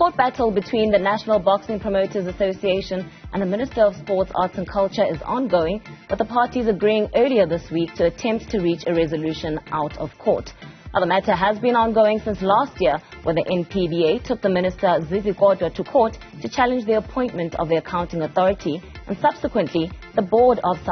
court battle between the National Boxing Promoters Association and the Minister of Sports, Arts and Culture is ongoing, with the parties agreeing earlier this week to attempt to reach a resolution out of court. Now, the matter has been ongoing since last year, where the NPBA took the Minister Zizi Kodwa to court to challenge the appointment of the accounting authority and subsequently the board of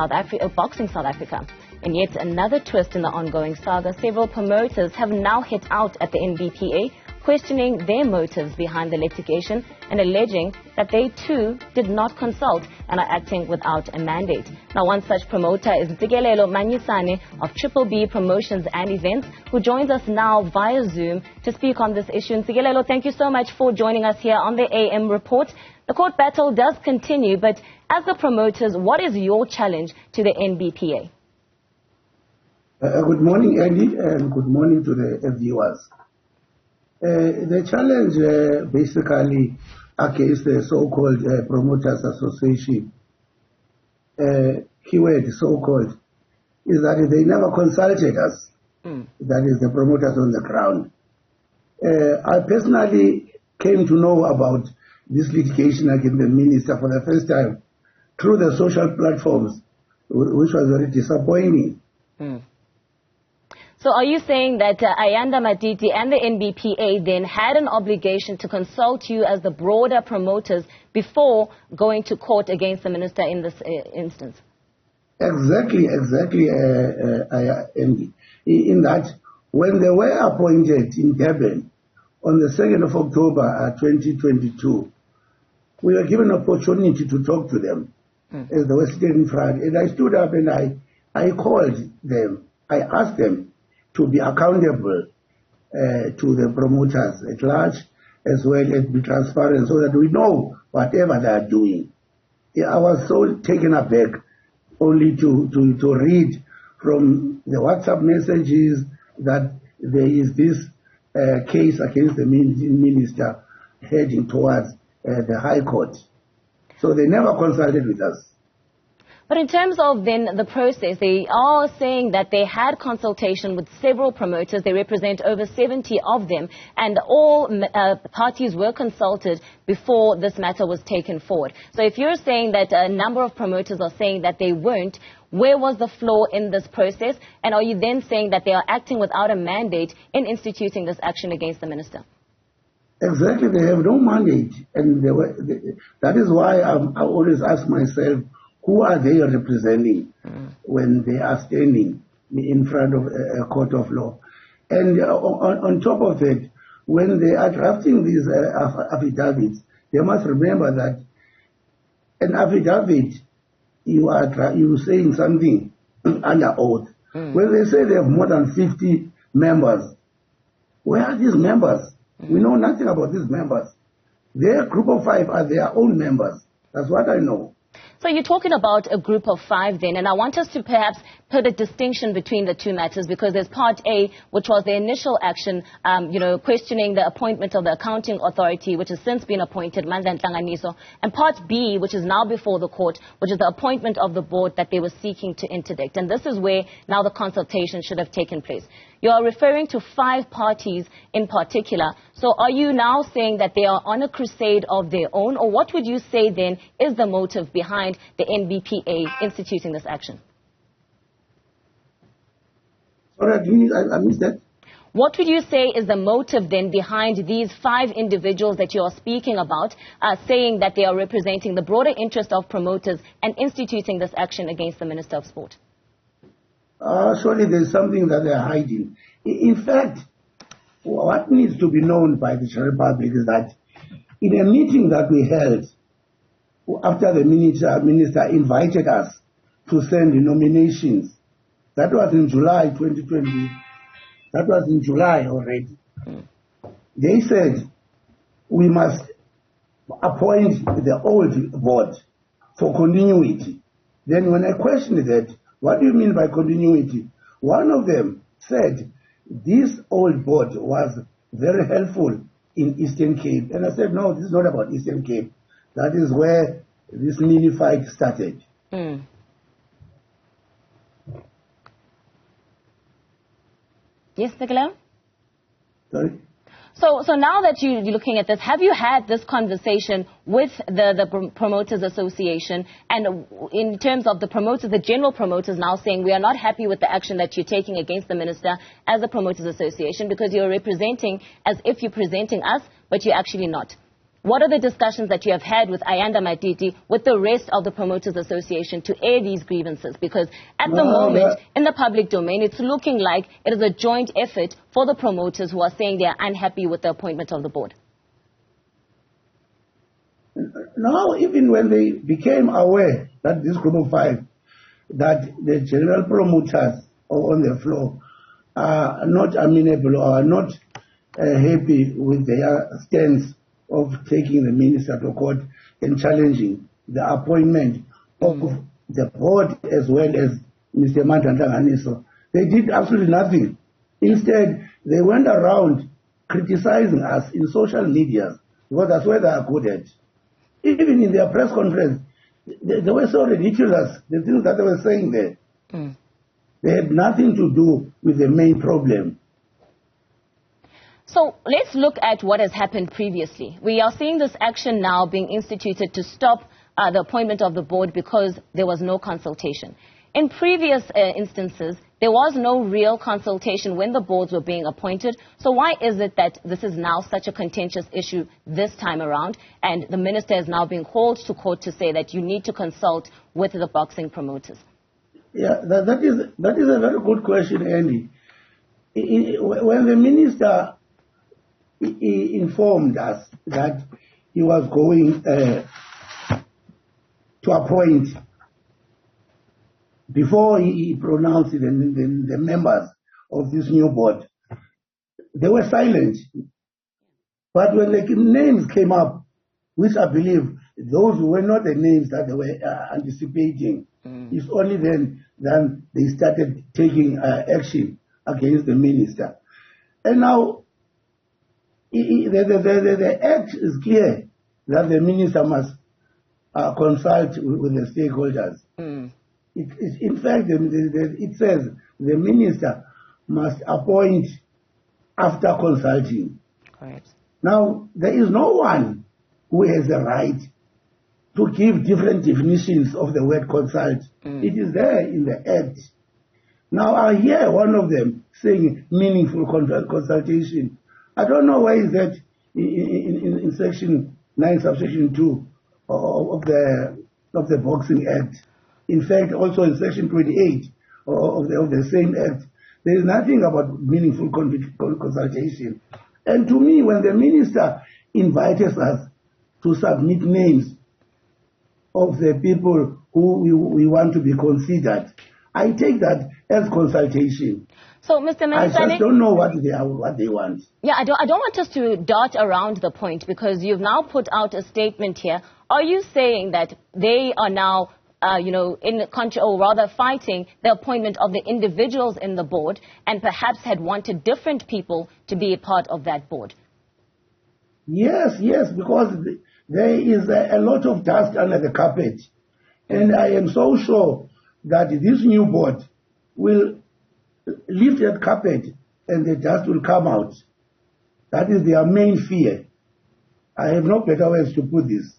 Boxing South Africa. In yet another twist in the ongoing saga, several promoters have now hit out at the NBPA, questioning their motives behind the litigation and alleging that they too did not consult and are acting without a mandate. Now, one such promoter is Ntsikelelo Manyisane of B Promotions and Events, who joins us now via Zoom to speak on this issue. Ntsikelelo, thank you so much for joining us here on the AM Report. The court battle does continue, but as the promoters, what is your challenge to the NBPA? Good morning, Andy, and good morning to the viewers. The challenge basically against the so-called Promoters Association, keyword so-called, is that they never consulted us, that is the promoters on the ground. I personally came to know about this litigation against the minister for the first time through the social platforms, which was very disappointing. So are you saying that Ayanda Matiti and the NBPA then had an obligation to consult you as the broader promoters before going to court against the minister in this instance? Exactly, Andy. In that, when they were appointed in Durban on the 2nd of October 2022, we were given an opportunity to talk to them as they were sitting in front. And I stood up and I called them. I asked them to be accountable to the promoters at large, as well as be transparent so that we know whatever they are doing. I was so taken aback only to read from the WhatsApp messages that there is this case against the minister heading towards the High Court. So they never consulted with us. But in terms of then the process, they are saying that they had consultation with several promoters. They represent over 70 of them, and all parties were consulted before this matter was taken forward. So if you're saying that a number of promoters are saying that they weren't, where was the flaw in this process? And are you then saying that they are acting without a mandate in instituting this action against the minister? Exactly, they have no mandate, and that is why I always ask myself, who are they representing when they are standing in front of a court of law? And on top of it, when they are drafting these affidavits, they must remember that an affidavit, you saying something under oath. When they say they have more than 50 members, where are these members? We know nothing about these members. Their group of 5 are their own members. That's what I know. So you're talking about a group of 5 then, and I want us to perhaps put a distinction between the two matters, because there's part A, which was the initial action, questioning the appointment of the accounting authority, which has since been appointed, and part B, which is now before the court, which is the appointment of the board that they were seeking to interdict. And this is where now the consultation should have taken place. You are referring to 5 parties in particular. So are you now saying that they are on a crusade of their own, or what would you say then is the motive behind the NBPA instituting this action? Sorry, I missed that. What would you say is the motive then behind these 5 individuals that you are speaking about, saying that they are representing the broader interest of promoters and instituting this action against the Minister of Sport? Surely there's something that they're hiding. In fact, what needs to be known by the Republic is that in a meeting that we held, after the minister invited us to send the nominations, that was in July 2020, that was in July already. They said we must appoint the old board for continuity. Then when I questioned that, what do you mean by continuity? One of them said this old board was very helpful in Eastern Cape. And I said, no, this is not about Eastern Cape. That is where this mini fight started. Yes, Ntsikelelo? Sorry? So now that you're looking at this, have you had this conversation with the Promoters Association, and in terms of the promoters, the general promoters now saying we are not happy with the action that you're taking against the minister as the Promoters Association, because you're representing as if you're presenting us, but you're actually not? What are the discussions that you have had with Ayanda Matiti, with the rest of the Promoters Association, to air these grievances? Because at the moment, in the public domain, it's looking like it is a joint effort for the promoters who are saying they are unhappy with the appointment of the board. Now, even when they became aware that this group of five, that the general promoters on the floor are not amenable or are not happy with their stance of taking the minister to court and challenging the appointment of the board as well as Mr. Mantantanganiso, they did absolutely nothing. Instead, they went around criticizing us in social media, because that's where they are good at. Even in their press conference, they were so ridiculous, the things that they were saying there. They had nothing to do with the main problem. So let's look at what has happened previously. We are seeing this action now being instituted to stop the appointment of the board because there was no consultation. In previous instances, there was no real consultation when the boards were being appointed. So why is it that this is now such a contentious issue this time around, and the minister is now being called to court to say that you need to consult with the boxing promoters? Yeah, that is a very good question, Andy. When the minister he informed us that he was going to appoint, before he pronounced the members of this new board, they were silent. But when the names came up, which I believe those were not the names that they were anticipating, it's only then they started taking action against the minister. And now, the act is clear that the minister must consult with the stakeholders. In fact, it says the minister must appoint after consulting. Correct. Now, there is no one who has the right to give different definitions of the word consult. It is there in the act. Now, I hear one of them saying meaningful consultation. I don't know why is that in section 9 subsection 2 of the Boxing Act. In fact, also in section 28 of the same act, there is nothing about meaningful consultation. And to me, when the minister invites us to submit names of the people who we want to be considered, I take that as consultation. So, Mr. Manyisane, I just don't know what they want. Yeah, I don't want us to dart around the point, because you've now put out a statement here. Are you saying that they are now, in the country, or rather fighting the appointment of the individuals in the board, and perhaps had wanted different people to be a part of that board? Yes, because there is a lot of dust under the carpet. And I am so sure that this new board will lift that carpet and the dust will come out. That is their main fear. I have no better ways to put this.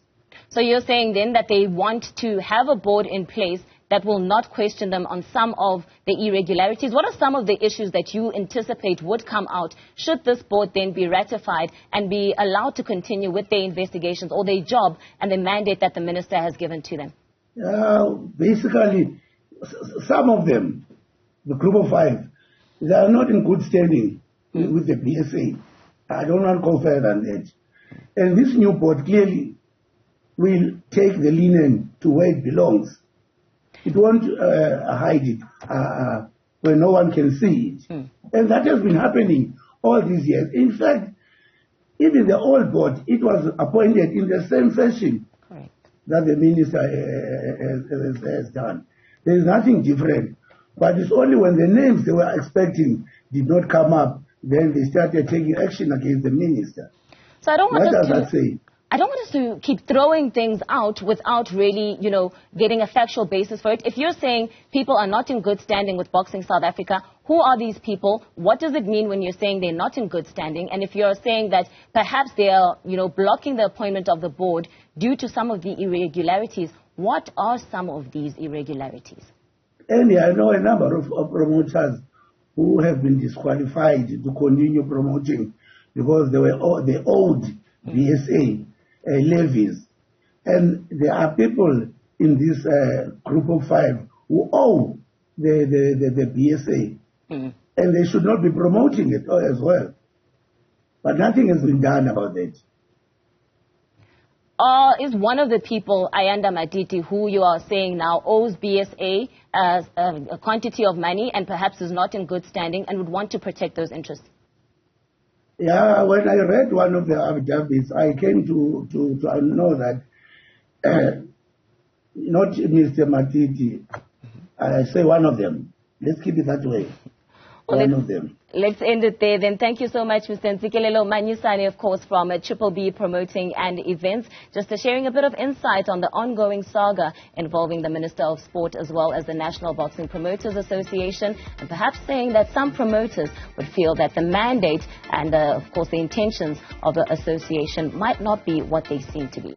So you're saying then that they want to have a board in place that will not question them on some of the irregularities. What are some of the issues that you anticipate would come out should this board then be ratified and be allowed to continue with their investigations or their job and the mandate that the minister has given to them? Basically, some of them, the group of five, they are not in good standing with the BSA. I don't want to go further than that. And this new board clearly will take the linen to where it belongs. It won't hide it where no one can see it. And that has been happening all these years. In fact, even the old board, it was appointed in the same fashion that the minister has done. There is nothing different. But it's only when the names they were expecting did not come up, then they started taking action against the minister. So I don't want what does that say? I don't want us just to keep throwing things out without really, getting a factual basis for it. If you're saying people are not in good standing with Boxing South Africa, who are these people? What does it mean when you're saying they're not in good standing? And if you're saying that perhaps they are, blocking the appointment of the board due to some of the irregularities, what are some of these irregularities? And I know a number of promoters who have been disqualified to continue promoting because they owed BSA levies. And there are people in this group of 5 who owe the BSA. And they should not be promoting it as well. But nothing has been done about that. Is one of the people, Andee Mahamba, who you are saying now owes BSA a quantity of money and perhaps is not in good standing and would want to protect those interests? Yeah, when I read one of the affidavits, I came to know that not Mr. Matiti, I say one of them. Let's keep it that way. One of them. Let's end it there then. Thank you so much, Mr. Ntsikelelo. Manyisane, of course, from NBPA Promoting and Events, just sharing a bit of insight on the ongoing saga involving the Minister of Sport as well as the National Boxing Promoters Association, and perhaps saying that some promoters would feel that the mandate and, of course, the intentions of the association might not be what they seem to be.